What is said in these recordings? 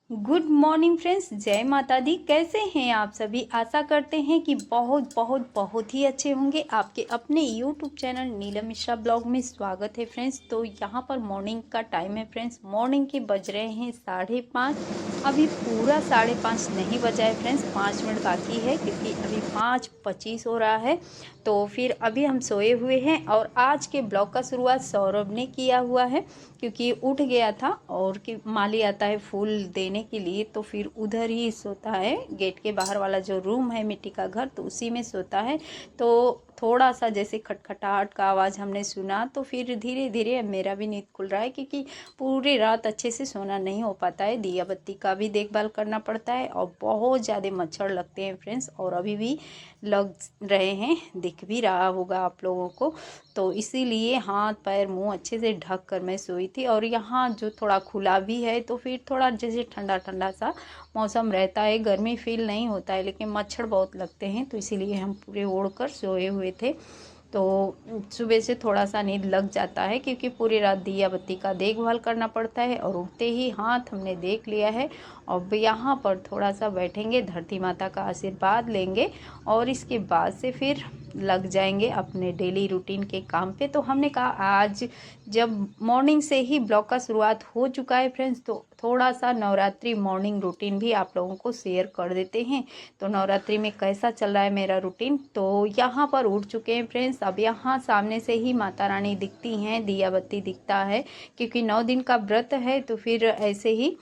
Good morning friends, जय माता दी। कैसे हैं आप सभी? आशा करते हैं कि बहुत बहुत बहुत ही अच्छे होंगे। आपके अपने YouTube channel Neelam Mishra blog में स्वागत है फ्रेंड्स। तो यहाँ पर मॉर्निंग का टाइम है फ्रेंड्स। मॉर्निंग के बज रहे हैं 5:30। अभी पूरा 5:30 नहीं बजा है फ्रेंड्स, 5 मिनट बाकी है क्योंकि अभी 5:25 हो रहा है। तो फिर अभी हम सोए हुए हैं और आज के ब्लॉग का शुरुआत सौरभ ने किया हुआ है क्योंकि उठ गया था और कि माली आता है फूल देने के लिए, तो फिर उधर ही सोता है। गेट के बाहर वाला जो रूम है मिट्टी का घर, तो उसी में सोता है। तो थोड़ा सा जैसे खटखटाहट का आवाज़ हमने सुना तो फिर धीरे धीरे मेरा भी नींद खुल रहा है क्योंकि पूरी रात अच्छे से सोना नहीं हो पाता है। दिया बत्ती का भी देखभाल करना पड़ता है और बहुत ज़्यादा मच्छर लगते हैं फ्रेंड्स, और अभी भी लग रहे हैं, दिख भी रहा होगा आप लोगों को। तो इसीलिए हाथ पैर मुंह अच्छे से ढक कर मैं सोई थी। और यहाँ जो थोड़ा खुला भी है तो फिर थोड़ा जैसे ठंडा ठंडा सा मौसम रहता है, गर्मी फील नहीं होता है, लेकिन मच्छर बहुत लगते हैं तो इसीलिए हम पूरे ओढ़ कर सोए हुए थे। तो सुबह से थोड़ा सा नींद लग जाता है क्योंकि पूरी रात दिया बत्ती का देखभाल करना पड़ता है। और उठते ही हाथ हमने देख लिया है। अब यहाँ पर थोड़ा सा बैठेंगे, धरती माता का आशीर्वाद लेंगे और इसके बाद से फिर लग जाएंगे अपने डेली रूटीन के काम पे। तो हमने कहा आज जब मॉर्निंग से ही ब्लॉग का शुरुआत हो चुका है फ्रेंड्स, तो थोड़ा सा नवरात्रि मॉर्निंग रूटीन भी आप लोगों को शेयर कर देते हैं। तो नवरात्रि में कैसा चल रहा है मेरा रूटीन। तो यहाँ पर उठ चुके हैं फ्रेंड्स। अब यहाँ सामने से ही माता रानी दिखती हैं, दिया बत्ती दिखता है क्योंकि 9 दिन का व्रत है। तो फिर ऐसे ही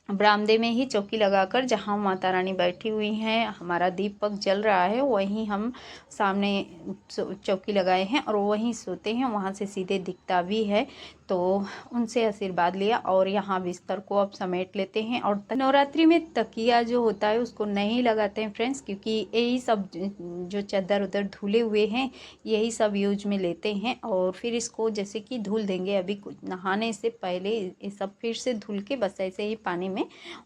बरामदे में ही चौकी लगाकर जहाँ माता रानी बैठी हुई हैं, हमारा दीपक जल रहा है, वहीं हम सामने चौकी लगाए हैं और वहीं सोते हैं। वहाँ से सीधे दिखता भी है, तो उनसे आशीर्वाद लिया और यहाँ बिस्तर को अब समेट लेते हैं। और नवरात्रि में तकिया जो होता है उसको नहीं लगाते हैं फ्रेंड्स, क्योंकि यही सब जो चादर उधर धुले हुए हैं यही सब यूज में लेते हैं। और फिर इसको जैसे कि धुल देंगे, अभी नहाने से पहले ये सब फिर से धुल के बस ऐसे ही पानी में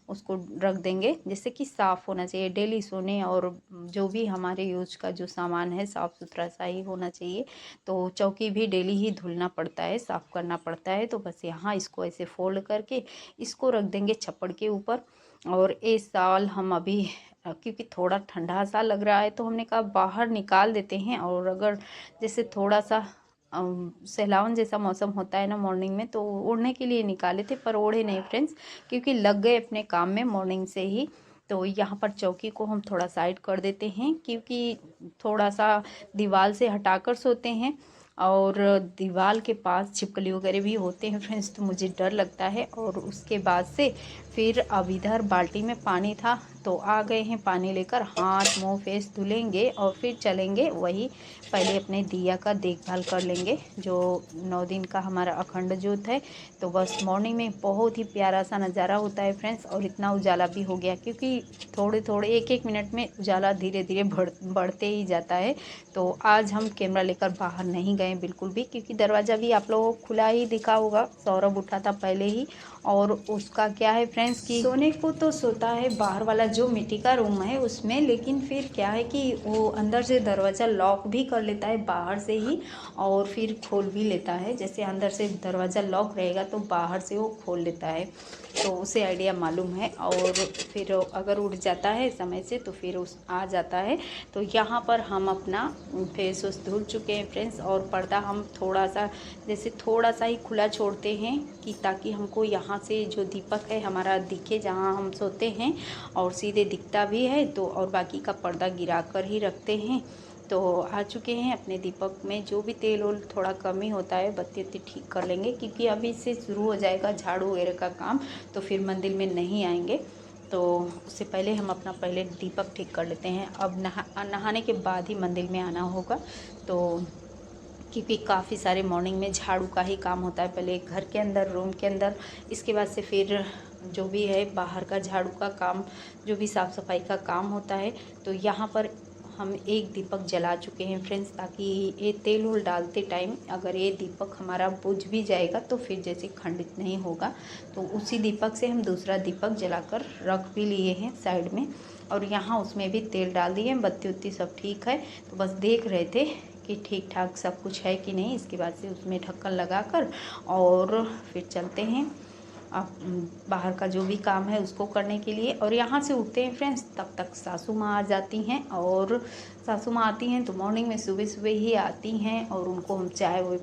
उसको रख देंगे, जैसे कि साफ़ होना चाहिए। डेली सोने और जो भी हमारे यूज का जो सामान है साफ़ सुथरा सा ही होना चाहिए। तो चौकी भी डेली ही धुलना पड़ता है, साफ़ करना पड़ता है। तो बस यहाँ इसको ऐसे फोल्ड करके इसको रख देंगे छप्पड़ के ऊपर। और इस साल हम अभी क्योंकि थोड़ा ठंडा सा लग रहा है तो हमने कहा बाहर निकाल देते हैं। और अगर जैसे थोड़ा सा सहलावन जैसा मौसम होता है ना मॉर्निंग में, तो ओढ़ने के लिए निकाले थे पर ओढ़े नहीं फ्रेंड्स, क्योंकि लग गए अपने काम में मॉर्निंग से ही। तो यहाँ पर चौकी को हम थोड़ा साइड कर देते हैं क्योंकि थोड़ा सा दीवार से हटाकर सोते हैं और दीवार के पास छिपकली वगैरह भी होते हैं फ्रेंड्स, तो मुझे डर लगता है। और उसके बाद से फिर अब इधर बाल्टी में पानी था तो आ गए हैं पानी लेकर, हाथ मुंह फेस धुलेंगे और फिर चलेंगे वही पहले अपने दिया का देखभाल कर लेंगे जो 9 दिन का हमारा अखंड ज्योत है। तो बस मॉर्निंग में बहुत ही प्यारा सा नज़ारा होता है फ्रेंड्स। और इतना उजाला भी हो गया क्योंकि थोड़े थोड़े एक एक मिनट में उजाला धीरे धीरे बढ़ते ही जाता है। तो आज हम कैमरा लेकर बाहर नहीं गए बिल्कुल भी, क्योंकि दरवाज़ा भी आप लोगों को खुला ही दिखा होगा। सौरभ उठा था पहले ही, और उसका क्या है फ्रेंड्स कि सोने को तो सोता है बाहर वाला जो मिट्टी का रूम है उसमें, लेकिन फिर क्या है कि वो अंदर से दरवाज़ा लॉक भी कर लेता है बाहर से ही और फिर खोल भी लेता है। जैसे अंदर से दरवाज़ा लॉक रहेगा तो बाहर से वो खोल लेता है, तो उसे आइडिया मालूम है। और फिर अगर उठ जाता है समय से तो फिर उस आ जाता है। तो यहाँ पर हम अपना फेस उस धुल चुके हैं फ्रेंड्स, और पर्दा हम थोड़ा सा जैसे थोड़ा सा ही खुला छोड़ते हैं कि ताकि हमको यहाँ से जो दीपक है हमारा दिखे जहाँ हम सोते हैं, और सीधे दिखता भी है तो। और बाकी का पर्दा गिरा कर ही रखते हैं। तो आ चुके हैं अपने दीपक में जो भी तेल ओल थोड़ा कमी होता है बत्ती उत्ती ठीक कर लेंगे, क्योंकि अभी से शुरू हो जाएगा झाड़ू वगैरह का काम, तो फिर मंदिर में नहीं आएंगे। तो उससे पहले हम अपना पहले दीपक ठीक कर लेते हैं। अब नहाने के बाद ही मंदिर में आना होगा। तो क्योंकि काफ़ी सारे मॉर्निंग में झाड़ू का ही काम होता है, पहले घर के अंदर रूम के अंदर, इसके बाद से फिर जो भी है बाहर का झाड़ू का काम, जो भी साफ़ सफाई का काम होता है। तो यहाँ पर हम एक दीपक जला चुके हैं फ्रेंड्स, ताकि ये तेल उल डालते टाइम अगर ये दीपक हमारा बुझ भी जाएगा तो फिर जैसे खंडित नहीं होगा। तो उसी दीपक से हम दूसरा दीपक जलाकर रख भी लिए हैं साइड में, और यहाँ उसमें भी तेल डाल दिए, बत्ती उत्ती सब ठीक है। तो बस देख रहे थे कि ठीक ठाक सब कुछ है कि नहीं। इसके बाद से उसमें ढक्कन लगाकर और फिर चलते हैं बाहर का जो भी काम है उसको करने के लिए। और यहाँ से उठते हैं फ्रेंड्स, तब तक सासू माँ आ जाती हैं। और सासू माँ आती हैं तो मॉर्निंग में सुबह सुबह ही आती हैं और उनको हम चाय वो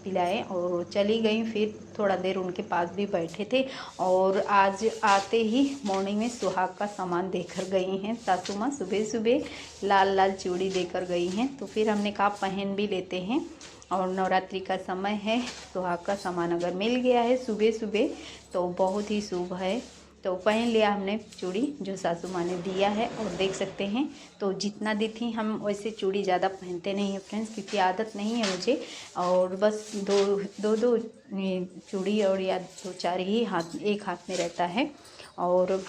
पिलाएँ और चली गई। फिर थोड़ा देर उनके पास भी बैठे थे और आज आते ही मॉर्निंग में सुहाग का सामान देकर गई हैं सासू माँ। सुबह सुबह लाल लाल चूड़ी देकर गई हैं, तो फिर हमने कहा पहन भी लेते हैं। और नवरात्रि का समय है, सुहाग का सामान अगर मिल गया है सुबह सुबह तो बहुत ही शुभ है। तो पहन लिया हमने चूड़ी जो सासू माँ ने दिया है। और देख सकते हैं तो जितना दी थी, हम वैसे चूड़ी ज़्यादा पहनते नहीं हैं फ्रेंड्स, क्योंकि आदत नहीं है मुझे। और बस दो चूड़ी और या 2-4 ही एक हाथ में रहता है। और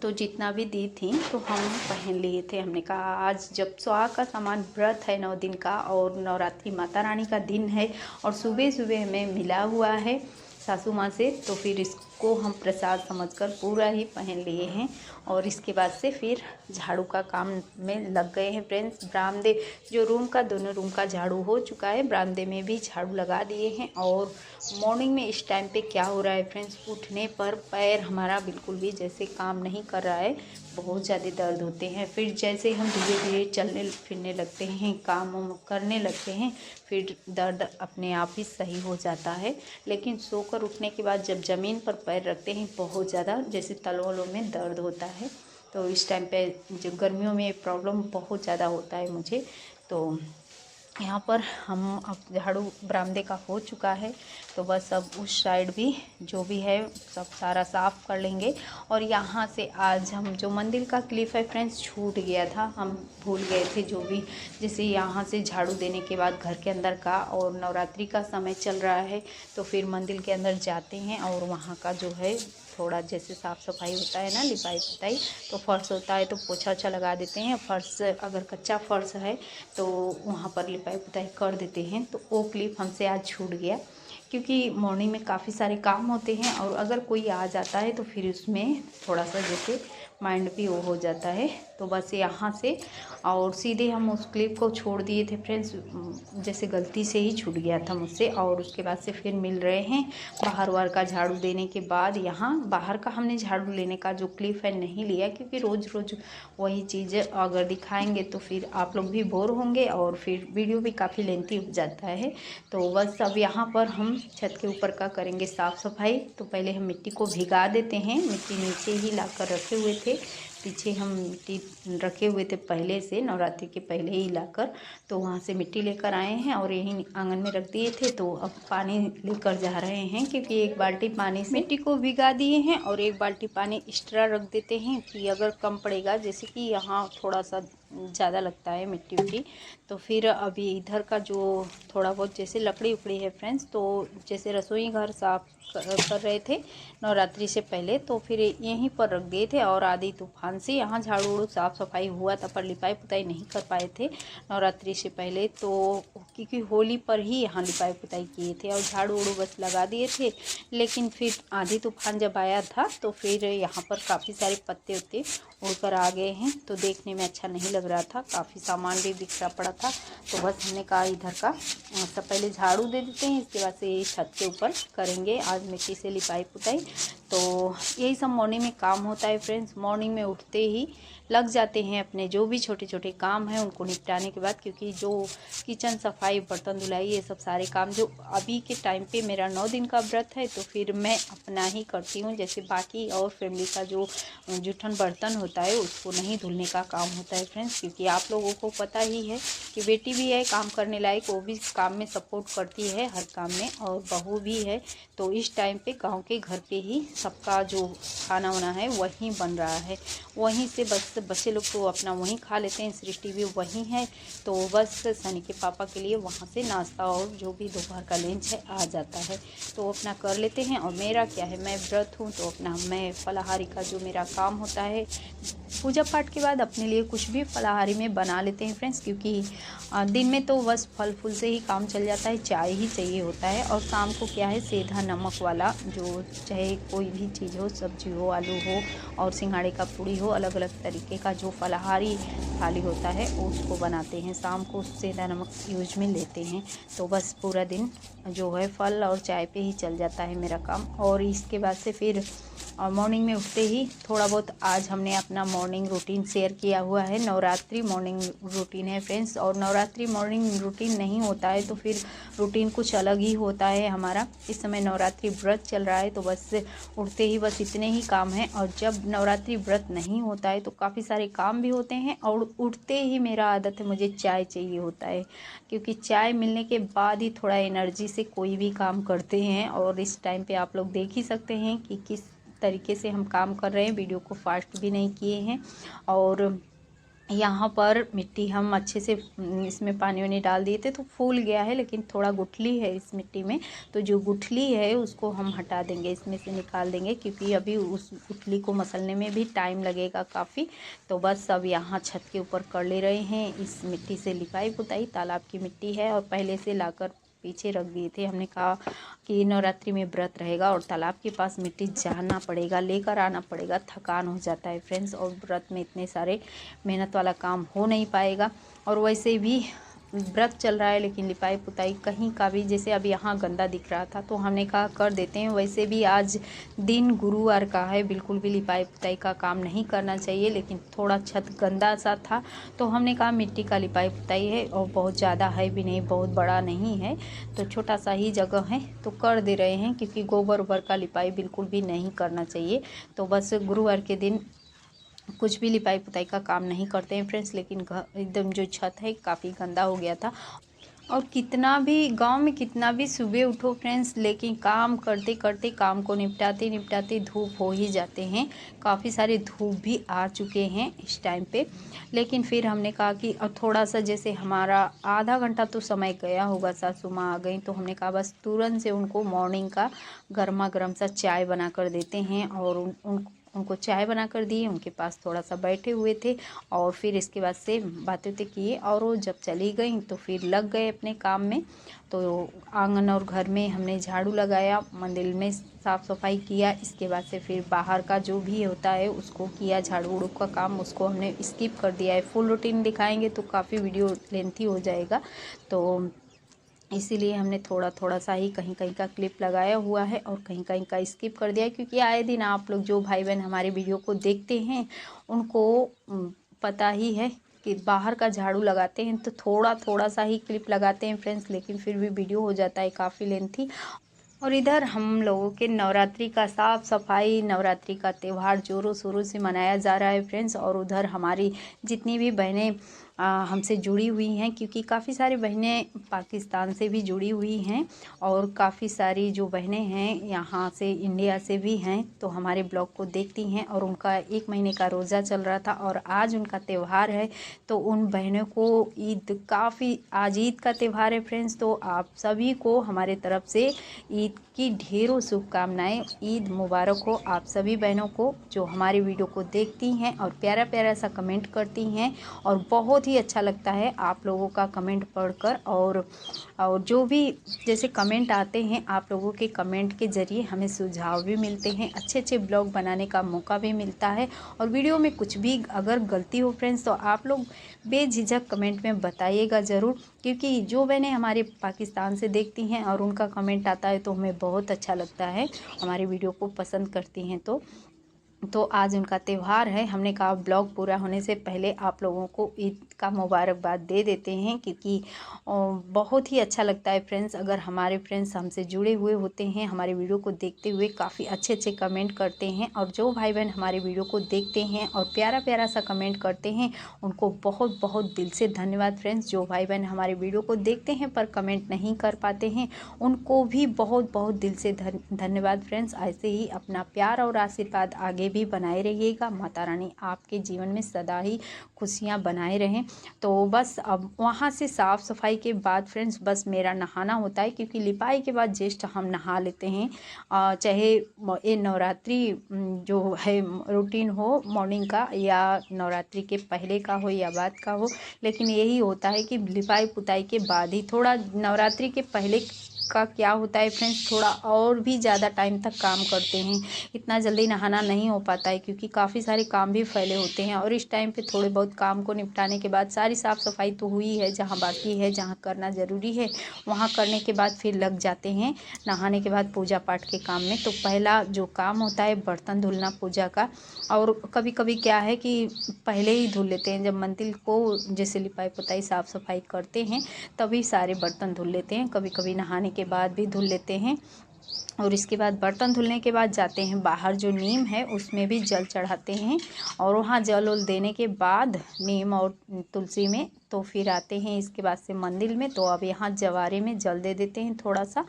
तो जितना भी दी थी तो हम पहन लिए थे। हमने कहा आज जब सुहाग का सामान व्रत है 9 दिन का और नवरात्रि माता रानी का दिन है और सुबह सुबह हमें मिला हुआ है सासू माँ से, तो फिर इसको हम प्रसाद समझकर पूरा ही पहन लिए हैं। और इसके बाद से फिर झाड़ू का काम में लग गए हैं फ्रेंड्स। बरामदे जो रूम का, दोनों रूम का झाड़ू हो चुका है, बरामदे में भी झाड़ू लगा दिए हैं। और मॉर्निंग में इस टाइम पे क्या हो रहा है फ्रेंड्स, उठने पर पैर हमारा बिल्कुल भी जैसे काम नहीं कर रहा है, बहुत ज़्यादा दर्द होते हैं। फिर जैसे हम धीरे धीरे चलने फिरने लगते हैं, काम करने लगते हैं, फिर दर्द अपने आप ही सही हो जाता है। लेकिन सोकर उठने के बाद जब ज़मीन पर पैर रखते हैं बहुत ज़्यादा जैसे तलवों में दर्द होता है। तो इस टाइम पे जो गर्मियों में प्रॉब्लम बहुत ज़्यादा होता है मुझे। तो यहाँ पर हम अब झाड़ू बरामदे का हो चुका है, तो बस अब उस साइड भी जो भी है सब सारा साफ़ कर लेंगे। और यहाँ से आज हम जो मंदिर का क्लिप है फ्रेंड्स छूट गया था, हम भूल गए थे जो भी, जैसे यहाँ से झाड़ू देने के बाद घर के अंदर का, और नवरात्रि का समय चल रहा है तो फिर मंदिर के अंदर जाते हैं और वहाँ का जो है थोड़ा जैसे साफ़ सफाई होता है ना, लिपाई पुताई, तो फर्श होता है तो पोछा ओछा लगा देते हैं। फर्श अगर कच्चा फर्श है तो वहाँ पर लिपाई पुताई कर देते हैं। तो वो क्लिप हमसे आज छूट गया, क्योंकि मॉर्निंग में काफ़ी सारे काम होते हैं और अगर कोई आ जाता है तो फिर उसमें थोड़ा सा जैसे माइंड भी वो हो जाता है। तो बस यहाँ से और सीधे हम उस क्लिप को छोड़ दिए थे फ्रेंड्स, जैसे गलती से ही छूट गया था मुझसे। और उसके बाद से फिर मिल रहे हैं बाहर वार का झाड़ू देने के बाद। यहाँ बाहर का हमने झाड़ू लेने का जो क्लिप है नहीं लिया, क्योंकि रोज़ रोज़ वही चीज़ अगर दिखाएंगे तो फिर आप लोग भी बोर होंगे और फिर वीडियो भी काफ़ी लेंथी हो जाता है। तो बस अब यहाँ पर हम छत के ऊपर का करेंगे साफ़ सफाई। तो पहले हम मिट्टी को भिगा देते हैं, मिट्टी नीचे ही ला कर रखे हुए थे, पीछे हम मिट्टी रखे हुए थे पहले से, नवरात्रि के पहले ही लाकर, तो वहाँ से मिट्टी लेकर आए हैं और यहीं आंगन में रख दिए थे। तो अब पानी लेकर जा रहे हैं, क्योंकि एक बाल्टी पानी से मिट्टी को भिगा दिए हैं और एक बाल्टी पानी एक्स्ट्रा रख देते हैं कि अगर कम पड़ेगा, जैसे कि यहाँ थोड़ा सा ज़्यादा लगता है मिट्टी उट्टी। तो फिर अभी इधर का जो थोड़ा बहुत जैसे लकड़ी उकड़ी है फ्रेंड्स, तो जैसे रसोई घर साफ कर रहे थे नवरात्रि से पहले, तो फिर यहीं पर रख दिए थे। और आधी तूफान से यहाँ झाड़ू उड़ू साफ़ सफाई हुआ था, पर लिपाई पुताई नहीं कर पाए थे नवरात्रि से पहले, तो क्योंकि होली पर ही यहाँ लिपाई पुताई किए थे और झाड़ू उड़ू बस लगा दिए थे। लेकिन फिर आधी तूफान जब आया था तो फिर यहाँ पर काफ़ी सारे पत्ते उत्ते उड़कर आ गए हैं, तो देखने में अच्छा नहीं लग रहा था, काफ़ी सामान भी बिखरा पड़ा था। तो बस हमने कहा इधर का सब पहले झाड़ू दे देते हैं, इसके बाद से छत के ऊपर करेंगे आज मिट्टी से लिपाई पुताई। तो यही सब मॉर्निंग में काम होता है फ्रेंड्स। मॉर्निंग में उठते ही लग जाते हैं अपने जो भी छोटे छोटे काम हैं उनको निपटाने के बाद, क्योंकि जो किचन सफाई बर्तन धुलाई ये सब सारे काम जो अभी के टाइम पे मेरा 9 दिन का व्रत है, तो फिर मैं अपना ही करती हूँ। जैसे बाकी और फैमिली का जो जूठन बर्तन होता है उसको नहीं धुलने का काम होता है फ्रेंड्स, क्योंकि आप लोगों को पता ही है कि बेटी भी है काम करने लायक, वो भी काम में सपोर्ट करती है हर काम में, और बहू भी है। तो इस टाइम पे गांव के घर पे ही सबका जो खाना वाना है वहीं बन रहा है, वहीं से बस बच्चे लोग तो अपना वहीं खा लेते हैं, सृष्टि भी वहीं है। तो बस सनी के पापा के लिए वहाँ से नाश्ता और जो भी दोपहर का लंच है आ जाता है, तो अपना कर लेते हैं। और मेरा क्या है, मैं व्रत हूँ तो अपना मैं फलाहारी का जो मेरा काम होता है पूजा पाठ के बाद अपने लिए कुछ भी फलाहारी में बना लेते हैं फ्रेंड्स, क्योंकि दिन में तो बस फल फूल से ही काम चल जाता है, चाय ही चाहिए होता है। और शाम को क्या है, सीधा नमक वाला जो चाहे कोई भी चीज़ हो, सब्जी हो, आलू हो और सिंघाड़े का पूड़ी हो, अलग अलग तरीके का जो फलाहारी थाली होता है उसको बनाते हैं। शाम को उससे नमक यूज में लेते हैं। तो बस पूरा दिन जो है फल और चाय पे ही चल जाता है मेरा काम। और इसके बाद से फिर मॉर्निंग में उठते ही थोड़ा बहुत आज हमने अपना मॉर्निंग रूटीन शेयर किया हुआ है। नवरात्रि मॉर्निंग रूटीन है फ्रेंड्स, और नवरात्रि मॉर्निंग रूटीन नहीं होता है तो फिर रूटीन कुछ अलग ही होता है हमारा। इस समय नवरात्रि व्रत चल रहा है तो बस उठते ही बस इतने ही काम हैं। और जब नवरात्रि व्रत नहीं होता है तो काफ़ी सारे काम भी होते हैं, और उठते ही मेरा आदत है मुझे चाय चाहिए होता है, क्योंकि चाय मिलने के बाद ही थोड़ा एनर्जी से कोई भी काम करते हैं। और इस टाइम पे आप लोग देख ही सकते हैं कि किस तरीके से हम काम कर रहे हैं। वीडियो को फास्ट भी नहीं किए हैं। और यहाँ पर मिट्टी हम अच्छे से इसमें पानी वानी डाल दिए थे तो फूल गया है, लेकिन थोड़ा गुठली है इस मिट्टी में। तो जो गुठली है उसको हम हटा देंगे, इसमें से निकाल देंगे, क्योंकि अभी उस गुठली को मसलने में भी टाइम लगेगा काफ़ी। तो बस अब यहाँ छत के ऊपर कर ले रहे हैं इस मिट्टी से लिपाई पुताई। तालाब की मिट्टी है और पहले से लाकर पीछे रख दिए थे। हमने कहा कि नवरात्रि में व्रत रहेगा और तालाब के पास मिट्टी जाना पड़ेगा, लेकर आना पड़ेगा, थकान हो जाता है फ्रेंड्स। और व्रत में इतने सारे मेहनत वाला काम हो नहीं पाएगा। और वैसे भी व्रत चल रहा है, लेकिन लिपाई पुताई कहीं का भी, जैसे अब यहाँ गंदा दिख रहा था तो हमने कहा कर देते हैं। वैसे भी आज दिन गुरुवार का है, बिल्कुल भी लिपाई पुताई का काम नहीं करना चाहिए, लेकिन थोड़ा छत गंदा सा था तो हमने कहा मिट्टी का लिपाई पुताई है, और बहुत ज़्यादा है भी नहीं, बहुत बड़ा नहीं है, तो छोटा सा ही जगह है तो कर दे रहे हैं, क्योंकि गोबर उबर का लिपाई बिल्कुल भी नहीं करना चाहिए। तो बस गुरुवार के दिन कुछ भी लिपाई पुताई का काम नहीं करते हैं फ्रेंड्स। लेकिन घर एकदम जो छत है काफ़ी गंदा हो गया था। और कितना भी गांव में कितना भी सुबह उठो फ्रेंड्स, लेकिन काम करते करते काम को निपटाते निपटाते धूप हो ही जाते हैं। काफ़ी सारे धूप भी आ चुके हैं इस टाइम पे। लेकिन फिर हमने कहा कि अब थोड़ा सा, जैसे हमारा आधा घंटा तो समय गया होगा, सासू माँ आ गई तो हमने कहा बस तुरंत से उनको मॉर्निंग का गर्मा गर्म सा चाय बना कर देते हैं। और उनको चाय बना कर दिए, उनके पास थोड़ा सा बैठे हुए थे और फिर इसके बाद से बातें किए। और वो जब चली गई तो फिर लग गए अपने काम में। तो आंगन और घर में हमने झाड़ू लगाया, मंदिर में साफ़ सफाई किया। इसके बाद से फिर बाहर का जो भी होता है उसको किया, झाड़ू उड़ू का काम उसको हमने स्किप कर दिया है। फुल रूटीन दिखाएंगे तो काफ़ी वीडियो लेंथी हो जाएगा, तो इसीलिए हमने थोड़ा थोड़ा सा ही कहीं कहीं का क्लिप लगाया हुआ है और कहीं कहीं का स्किप कर दिया है। क्योंकि आए दिन आप लोग जो भाई बहन हमारे वीडियो को देखते हैं उनको पता ही है कि बाहर का झाड़ू लगाते हैं तो थोड़ा थोड़ा सा ही क्लिप लगाते हैं फ्रेंड्स, लेकिन फिर भी वीडियो हो जाता है काफ़ी लेंथी। और इधर हम लोगों के नवरात्रि का साफ़ सफाई, नवरात्रि का त्यौहार ज़ोरों शोरों से मनाया जा रहा है फ्रेंड्स। और उधर हमारी जितनी भी बहनें हमसे जुड़ी हुई हैं, क्योंकि काफ़ी सारी बहनें पाकिस्तान से भी जुड़ी हुई हैं और काफ़ी सारी जो बहनें हैं यहाँ से इंडिया से भी हैं, तो हमारे ब्लॉग को देखती हैं। और उनका 1 महीने का रोज़ा चल रहा था और आज उनका त्यौहार है, तो उन बहनों को आज ईद का त्यौहार है फ्रेंड्स। तो आप सभी को हमारे तरफ से ईद की ढेरों शुभकामनाएं। ईद मुबारक हो आप सभी बहनों को जो हमारी वीडियो को देखती हैं और प्यारा प्यारा सा कमेंट करती हैं। और बहुत ही अच्छा लगता है आप लोगों का कमेंट पढ़कर। और जो भी जैसे कमेंट आते हैं, आप लोगों के कमेंट के ज़रिए हमें सुझाव भी मिलते हैं, अच्छे अच्छे ब्लॉग बनाने का मौका भी मिलता है। और वीडियो में कुछ भी अगर गलती हो फ्रेंड्स तो आप लोग बेझिझक कमेंट में बताइएगा ज़रूर, क्योंकि जो बहनें हमारे पाकिस्तान से देखती हैं और उनका कमेंट आता है तो हमें बहुत अच्छा लगता है, हमारी वीडियो को पसंद करती हैं। तो आज उनका त्यौहार है। हमने कहा ब्लॉग पूरा होने से पहले आप लोगों को ईद का मुबारकबाद दे देते हैं, क्योंकि बहुत ही अच्छा लगता है फ्रेंड्स अगर हमारे फ्रेंड्स हमसे जुड़े हुए होते हैं, हमारे वीडियो को देखते हुए काफ़ी अच्छे अच्छे कमेंट करते हैं। और जो भाई बहन हमारे वीडियो को देखते हैं और प्यारा प्यारा सा कमेंट करते हैं, उनको बहुत बहुत दिल से धन्यवाद फ्रेंड्स। जो भाई बहन हमारे वीडियो को देखते हैं पर कमेंट नहीं कर पाते हैं, उनको भी बहुत बहुत दिल से धन्यवाद फ्रेंड्स। ऐसे ही अपना प्यार और आशीर्वाद आगे भी बनाए रहिएगा। माता रानी आपके जीवन में सदा ही खुशियाँ बनाए रहें। तो बस अब वहाँ से साफ़ सफाई के बाद फ्रेंड्स बस मेरा नहाना होता है, क्योंकि लिपाई के बाद जस्ट हम नहा लेते हैं। चाहे ये नवरात्रि जो है रूटीन हो मॉर्निंग का, या नवरात्रि के पहले का हो या बाद का हो, लेकिन यही होता है कि लिपाई पुताई के बाद ही, थोड़ा नवरात्रि के पहले का क्या होता है फ्रेंड्स, थोड़ा और भी ज़्यादा टाइम तक काम करते हैं। इतना जल्दी नहाना नहीं हो पाता है क्योंकि काफ़ी सारे काम भी फैले होते हैं, और इस टाइम पे थोड़े बहुत काम को निपटाने के बाद सारी साफ़ सफाई तो हुई है, जहाँ बाकी है, जहाँ करना ज़रूरी है वहाँ करने के बाद फिर लग जाते हैं नहाने के बाद पूजा पाठ के काम में। तो पहला जो काम होता है बर्तन धुलना पूजा का। और कभी कभी क्या है कि पहले ही धुल लेते हैं, जब मंदिर को जैसे लिपाई पुताई साफ़ सफाई करते हैं तभी सारे बर्तन धुल लेते हैं। कभी कभी नहाने के बाद भी धुल लेते हैं। और इसके बाद बर्तन धुलने के बाद जाते हैं बाहर, जो नीम है उसमें भी जल चढ़ाते हैं, और वहाँ जल उल देने के बाद नीम और तुलसी में तो फिर आते हैं इसके बाद से मंदिर में। तो अब यहाँ जवारे में जल दे देते हैं थोड़ा सा।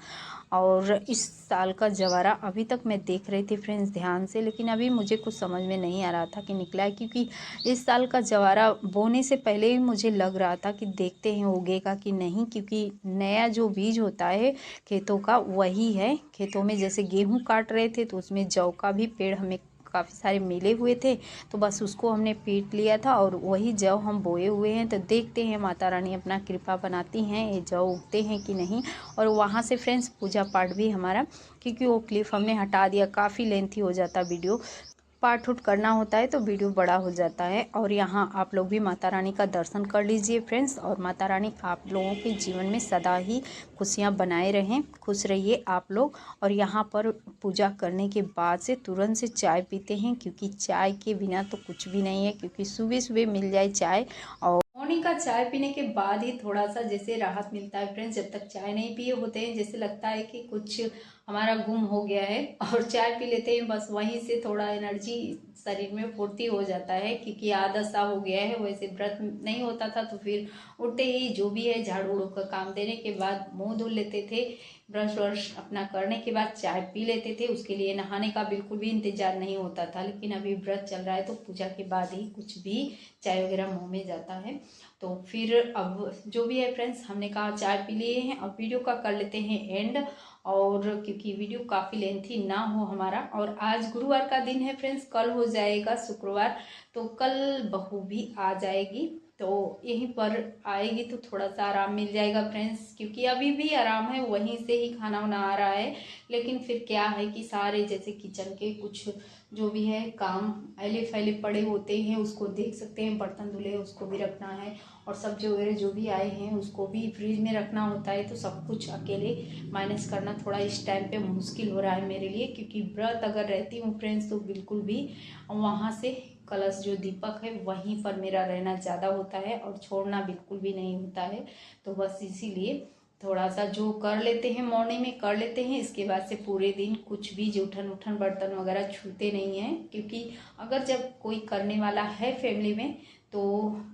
और इस साल का जवारा अभी तक मैं देख रही थी फ्रेंड्स ध्यान से, लेकिन अभी मुझे कुछ समझ में नहीं आ रहा था कि निकला है, क्योंकि इस साल का जवारा बोने से पहले ही मुझे लग रहा था कि देखते हैं उगेगा कि नहीं, क्योंकि नया जो बीज होता है खेतों का वही है। खेतों में जैसे गेहूं काट रहे थे तो उसमें जौ का भी पेड़ हमें काफ़ी सारे मिले हुए थे, तो बस उसको हमने पीट लिया था और वही जौ हम बोए हुए हैं। तो देखते हैं माता रानी अपना कृपा बनाती हैं, ये जौ उगते हैं कि नहीं। और वहाँ से फ्रेंड्स पूजा पाठ भी हमारा, क्योंकि वो क्लिप हमने हटा दिया, काफ़ी लेंथी हो जाता वीडियो, पार्ट उठ करना होता है तो वीडियो बड़ा हो जाता है। और यहाँ आप लोग भी माता रानी का दर्शन कर लीजिए फ्रेंड्स, और माता रानी आप लोगों के जीवन में सदा ही खुशियाँ बनाए रहें, खुश रहिए आप लोग। और यहाँ पर पूजा करने के बाद से तुरंत से चाय पीते हैं, क्योंकि चाय के बिना तो कुछ भी नहीं है, क्योंकि सुबह सुबह मिल जाए चाय। और मॉर्निंग का चाय पीने के बाद ही थोड़ा सा जैसे राहत मिलता है फ्रेंड्स। जब तक चाय नहीं पिए होते हैं जैसे लगता है कि कुछ हमारा गुम हो गया है, और चाय पी लेते हैं बस वहीं से थोड़ा एनर्जी शरीर में फुर्ती हो जाता है, क्योंकि आदत सा हो गया है। वैसे व्रत नहीं होता था तो फिर उठते ही जो भी है झाड़ू उड़ू का काम देने के बाद मुंह धुल लेते थे, ब्रश व्रश अपना करने के बाद चाय पी लेते थे। उसके लिए नहाने का बिल्कुल भी इंतजार नहीं होता था, लेकिन अभी व्रत चल रहा है तो पूजा के बाद ही कुछ भी चाय वगैरह मुँह में जाता है। तो फिर अब जो भी है फ्रेंड्स, हमने कहा चाय पी लिए हैं, अब वीडियो का कर लेते हैं एंड। और क्योंकि वीडियो काफ़ी लेंथी ना हो हमारा, और आज गुरुवार का दिन है फ्रेंड्स, कल हो जाएगा शुक्रवार, तो कल बहू भी आ जाएगी, तो यहीं पर आएगी तो थोड़ा सा आराम मिल जाएगा फ्रेंड्स, क्योंकि अभी भी आराम है, वहीं से ही खाना वाना आ रहा है। लेकिन फिर क्या है कि सारे जैसे किचन के कुछ जो भी है काम ऐले फैले पड़े होते हैं उसको देख सकते हैं, बर्तन धुले उसको भी रखना है, और सब्जी वगैरह जो भी आए हैं उसको भी फ्रिज में रखना होता है। तो सब कुछ अकेले मैनेज करना थोड़ा इस टाइम पे मुश्किल हो रहा है मेरे लिए, क्योंकि व्रत अगर रहती हूँ फ्रेंड्स तो बिल्कुल भी वहाँ से कलश जो दीपक है वहीं पर मेरा रहना ज़्यादा होता है, और छोड़ना बिल्कुल भी नहीं होता है। तो बस इसीलिए थोड़ा सा जो कर लेते हैं मॉर्निंग में कर लेते हैं, इसके बाद से पूरे दिन कुछ भी जूठन उठन बर्तन वगैरह छूते नहीं हैं, क्योंकि अगर जब कोई करने वाला है फैमिली में तो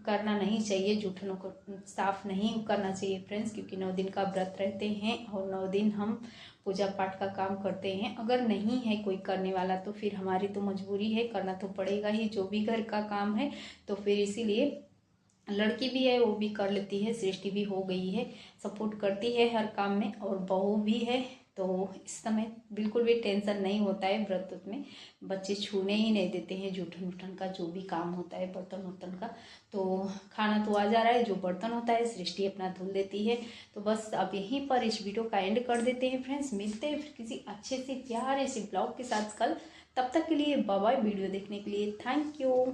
करना नहीं चाहिए, जूठनों को साफ नहीं करना चाहिए फ्रेंड्स, क्योंकि 9 दिन का व्रत रहते हैं और 9 दिन हम पूजा पाठ का काम करते हैं। अगर नहीं है कोई करने वाला तो फिर हमारी तो मजबूरी है, करना तो पड़ेगा ही जो भी घर का काम है। तो फिर इसीलिए लड़की भी है वो भी कर लेती है, सृष्टि भी हो गई है, सपोर्ट करती है हर काम में, और बहू भी है। तो इस समय बिल्कुल भी टेंशन नहीं होता है व्रत में, बच्चे छूने ही नहीं देते हैं जूठन उठन का जो भी काम होता है बर्तन वर्तन का। तो खाना तो आ जा रहा है, जो बर्तन होता है सृष्टि अपना धुल देती है। तो बस अब यहीं पर इस वीडियो का एंड कर देते हैं फ्रेंड्स, मिलते हैं फिर किसी अच्छे से प्यारे से ब्लॉग के साथ कल। तब तक के लिए बाय बाय। वीडियो देखने के लिए थैंक यू।